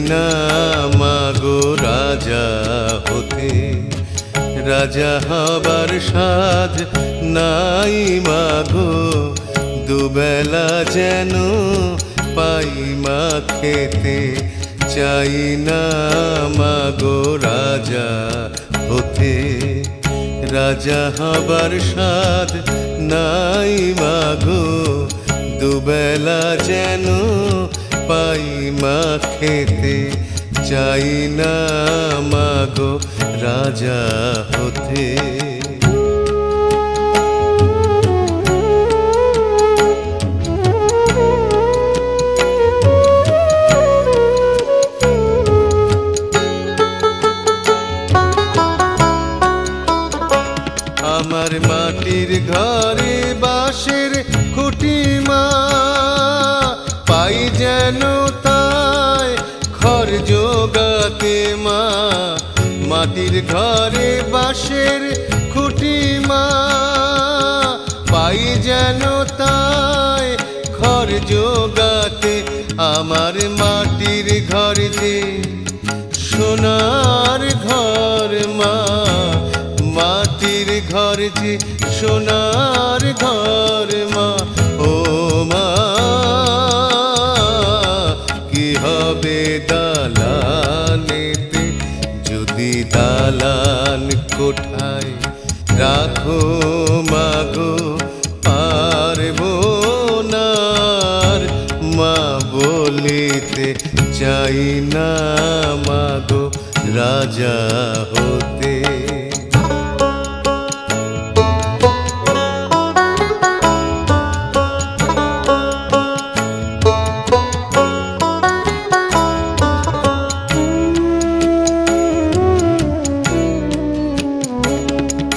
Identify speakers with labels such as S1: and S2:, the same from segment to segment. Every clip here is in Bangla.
S1: না মাগো রাজা হতে, রাজা হবার সাধ নাই মাগো, দুবেলা যেন পাই মা খেতে। চাই না মাগো রাজা হতে, রাজা হবার সাধ নাই মাগো, দুবেলা যেন পাই মা খেতে। চাই না মাগো রাজা হতে। আমার মাটির ঘরে বাঁশের খুঁটি মা, পাই যেন তাই ঘর জোগাতে মা। মাটির ঘরে বাঁশের খুঁটি মা, পাই যেন তাই ঘর জোগাতে। আমার মাটির ঘর যে সোনার ঘর মা, মাটির ঘর যে সোনার ঘর মা। ও মা কি হবে দালানেতে, যদি দালান কোঠায় রাখো মাগো পারবো না আর মা বলিতে। চাই না মাগো রাজা হতে।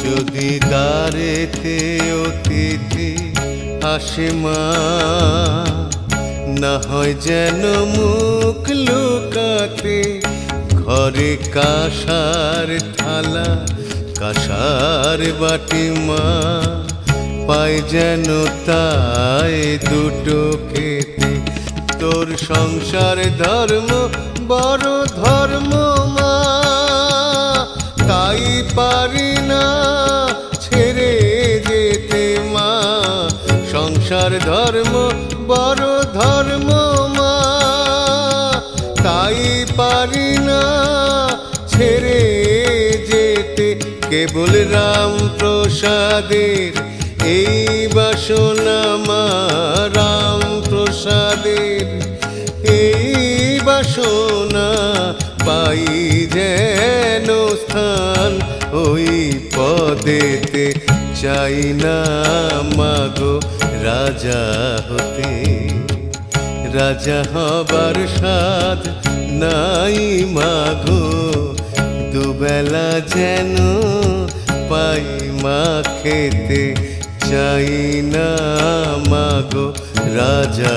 S1: যদি দ্বারেতে অতিথি আসে মা, না হয় যেন মুখ লুকাতে। ঘরে কাঁসার থালা কাঁসার বাটি মা, পাই যেন তাই দুটো খেতে। তোর সংসার ধর্ম বড় ধর্ম মা, তাই পারি না ছেড়ে যেতে মা। সংসার ধর্ম বড় ধর্ম মা, তাই পারি না ছেড়ে যেতে। কেবল রাম প্রসাদের এই বাসনা মা, রাম প্রসাদের এই বাসনা। পাই যেন স্থান ওই পদেতে। চাই না মাগো রাজা হতে, রাজা হবার সাধ নাই মাগো, দুবেলা যেন পাই মা খেতে। চাই না মাগো রাজা